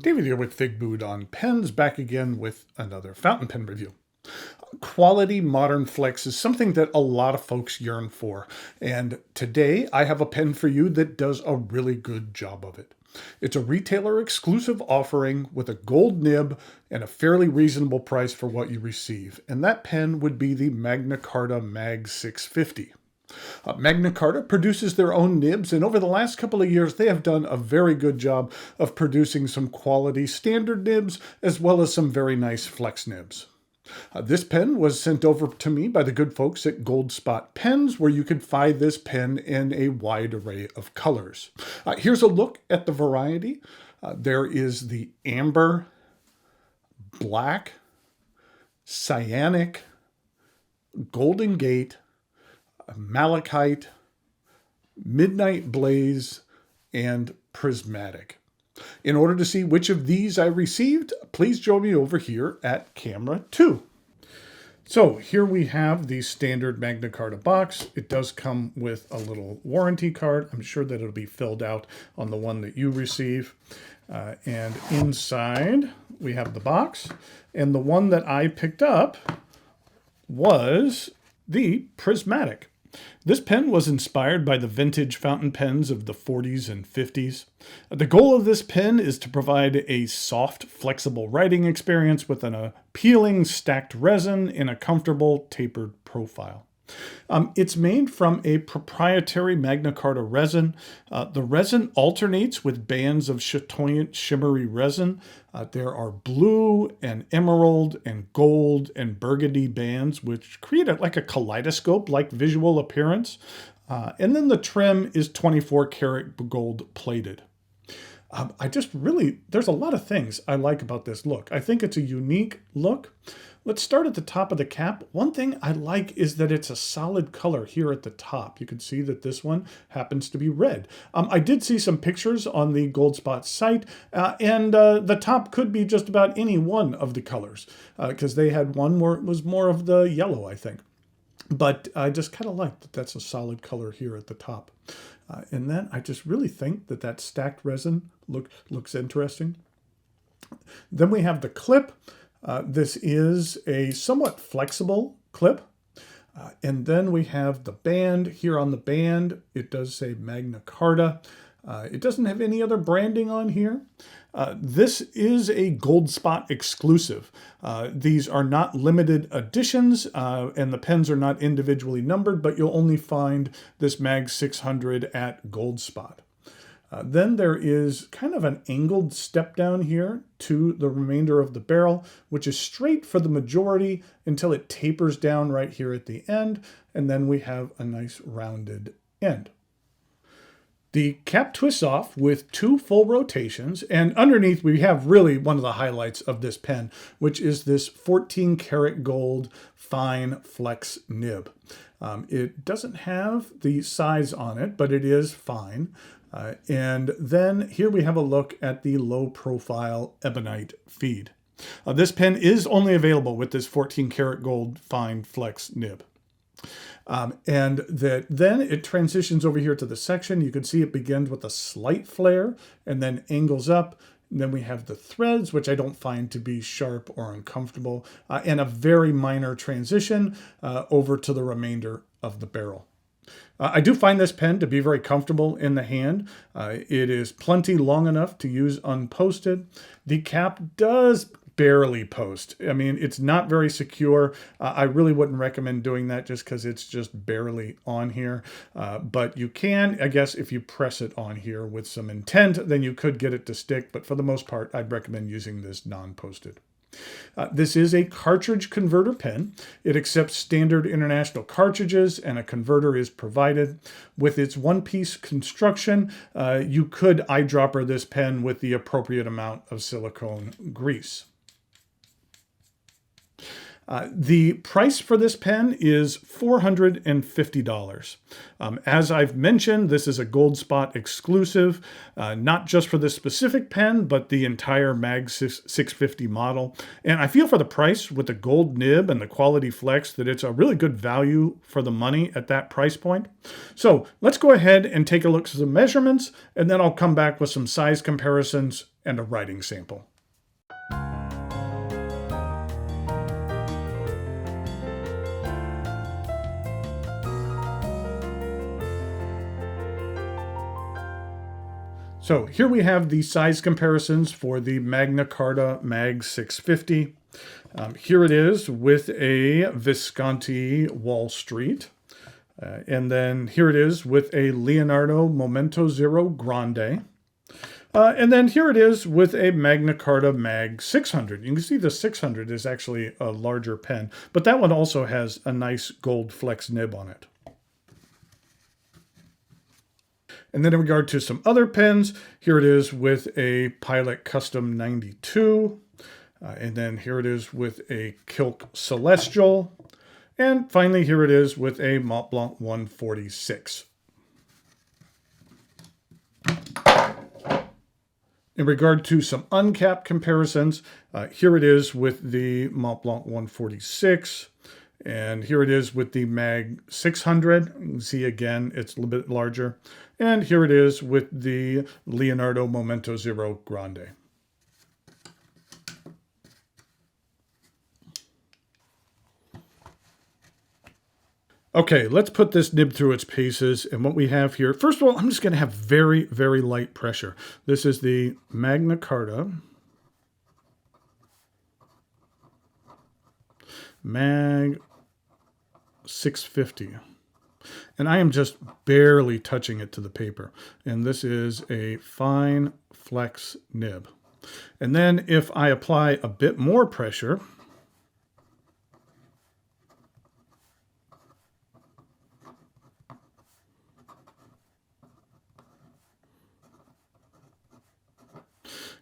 David here with Figboot on Pens, back again with another fountain pen review. Quality modern flex is something that a lot of folks yearn for, and today I have a pen for you that does a really good job of it. It's a retailer exclusive offering with a gold nib and a fairly reasonable price for what you receive, and that pen would be the Magna Carta Mag 650. Magna Carta produces their own nibs, and over the last couple of years they have done a very good job of producing some quality standard nibs as well as some very nice flex nibs. This pen was sent over to me by the good folks at Goldspot Pens, where you could find this pen in a wide array of colors. Here's a look at the variety. There is the amber, black, cyanic, golden gate, malachite, midnight blaze, and prismatic. In order to see which of these I received, please join me over here at camera 2. So here we have the standard Magna Carta box. It does come with a little warranty card. I'm sure that it'll be filled out on the one that you receive. And inside we have the box. And the one that I picked up was the prismatic. This pen was inspired by the vintage fountain pens of the 40s and 50s. The goal of this pen is to provide a soft, flexible writing experience with an appealing stacked resin in a comfortable tapered profile. It's made from a proprietary Magna Carta resin. The resin alternates with bands of chatoyant shimmery resin. There are blue and emerald and gold and burgundy bands, which create like a kaleidoscope-like visual appearance. And then the trim is 24 karat gold plated. There's a lot of things I like about this look. I think it's a unique look. Let's start at the top of the cap. One thing I like is that it's a solid color here at the top. You can see that this one happens to be red. I did see some pictures on the Goldspot site, and the top could be just about any one of the colors, because they had one where it was more of the yellow, I think. But I just kind of like that that's a solid color here at the top. And then I just really think that that stacked resin looks interesting. Then we have the clip. This is a somewhat flexible clip. And then we have the band. Here on the band, it does say Magna Carta. It doesn't have any other branding on here. This is a Goldspot exclusive. These are not limited editions, and the pens are not individually numbered, but you'll only find this Mag 600 at Goldspot. Then there is kind of an angled step down here to the remainder of the barrel, which is straight for the majority until it tapers down right here at the end, and then we have a nice rounded end. The cap twists off with 2 full rotations, and underneath we have really one of the highlights of this pen, which is this 14 karat gold fine flex nib. It doesn't have the size on it, but it is fine. And then here we have a look at the low profile ebonite feed. This pen is only available with this 14 karat gold fine flex nib. And then it transitions over here to the section. You can see it begins with a slight flare and then angles up. And then we have the threads, which I don't find to be sharp or uncomfortable, and a very minor transition over to the remainder of the barrel. I do find this pen to be very comfortable in the hand. It is plenty long enough to use unposted. The cap does barely post. I mean, it's not very secure. I really wouldn't recommend doing that just because it's just barely on here. But you can, I guess, if you press it on here with some intent, then you could get it to stick. But for the most part, I'd recommend using this non-posted. This is a cartridge converter pen. It accepts standard international cartridges, and a converter is provided. With its one-piece construction, you could eyedropper this pen with the appropriate amount of silicone grease. The price for this pen is $450. As I've mentioned, this is a Goldspot exclusive, not just for this specific pen, but the entire Mag 650 model. And I feel for the price with the gold nib and the quality flex that it's a really good value for the money at that price point. So let's go ahead and take a look at some measurements, and then I'll come back with some size comparisons and a writing sample. So here we have the size comparisons for the Magna Carta Mag 650. Here it is with a Visconti Wall Street. And then here it is with a Leonardo Momento Zero Grande. And then here it is with a Magna Carta Mag 600. You can see the 600 is actually a larger pen, but that one also has a nice gold flex nib on it. And then in regard to some other pens, here it is with a Pilot Custom 92. And then here it is with a Kilk Celestial. And finally, here it is with a Mont Blanc 146. In regard to some uncapped comparisons, here it is with the Mont Blanc 146. And here it is with the Mag 600. You can see again, it's a little bit larger. And here it is with the Leonardo Momento Zero Grande. Okay, let's put this nib through its paces. And what we have here, first of all, I'm just going to have very, very light pressure. This is the Magna Carta Mag 650. And I am just barely touching it to the paper. And this is a fine flex nib. And then if I apply a bit more pressure,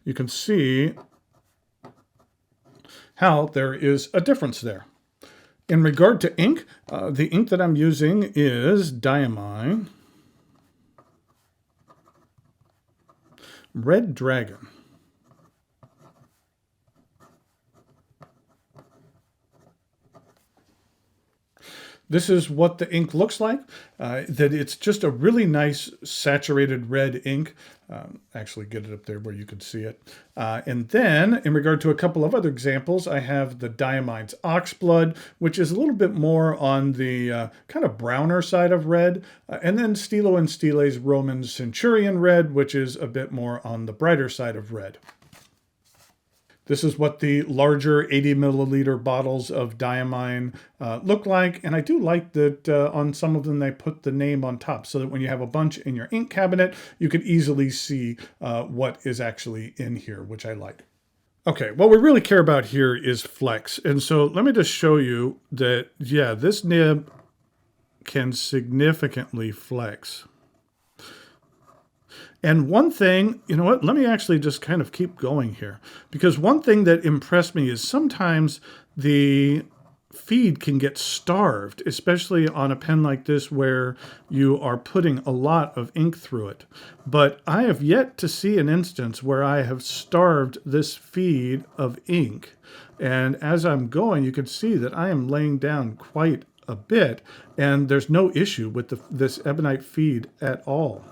you can see how there is a difference there. In regard to ink, the ink that I'm using is Diamine Red Dragon. This is what the ink looks like, that it's just a really nice saturated red ink. Actually get it up there where you can see it. And then in regard to a couple of other examples, I have the Diamine's Oxblood, which is a little bit more on the kind of browner side of red. And then Stilo and Stile's Roman Centurion Red, which is a bit more on the brighter side of red. This is what the larger 80 milliliter bottles of Diamine look like. And I do like that on some of them they put the name on top so that when you have a bunch in your ink cabinet, you can easily see what is actually in here, which I like. Okay, what we really care about here is flex. And so let me just show you that, yeah, this nib can significantly flex. And one thing, you know what, let me actually just kind of keep going here. Because one thing that impressed me is sometimes the feed can get starved, especially on a pen like this where you are putting a lot of ink through it. But I have yet to see an instance where I have starved this feed of ink. And as I'm going, you can see that I am laying down quite a bit, and there's no issue with this ebonite feed at all.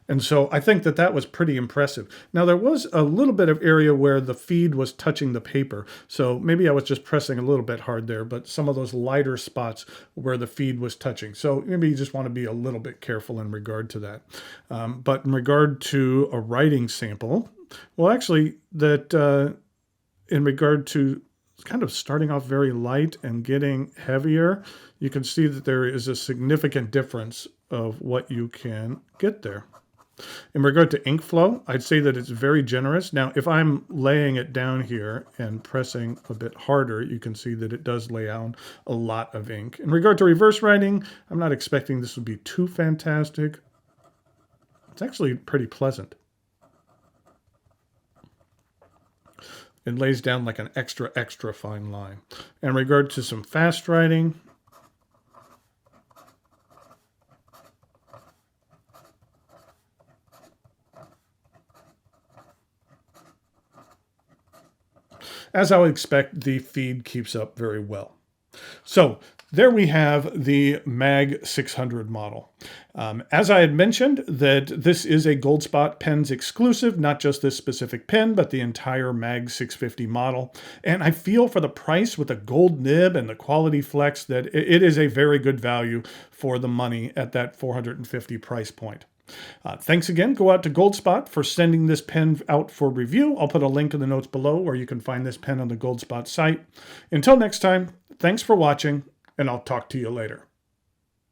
And so I think that that was pretty impressive. Now, there was a little bit of area where the feed was touching the paper. So maybe I was just pressing a little bit hard there, but some of those lighter spots where the feed was touching. So maybe you just want to be a little bit careful in regard to that. But in regard to a writing sample, well, actually, that in regard to kind of starting off very light and getting heavier, you can see that there is a significant difference of what you can get there. In regard to ink flow, I'd say that it's very generous. Now, if I'm laying it down here and pressing a bit harder, you can see that it does lay down a lot of ink. In regard to reverse writing, I'm not expecting this would be too fantastic. It's actually pretty pleasant. It lays down like an extra, extra fine line. In regard to some fast writing, as I would expect, the feed keeps up very well. So there we have the Mag 600 model. As I had mentioned, that this is a Goldspot Pens exclusive, not just this specific pen, but the entire Mag 650 model. And I feel for the price with the gold nib and the quality flex that it is a very good value for the money at that $450 price point. Thanks again. Go out to Goldspot for sending this pen out for review. I'll put a link in the notes below where you can find this pen on the Goldspot site. Until next time, thanks for watching, and I'll talk to you later.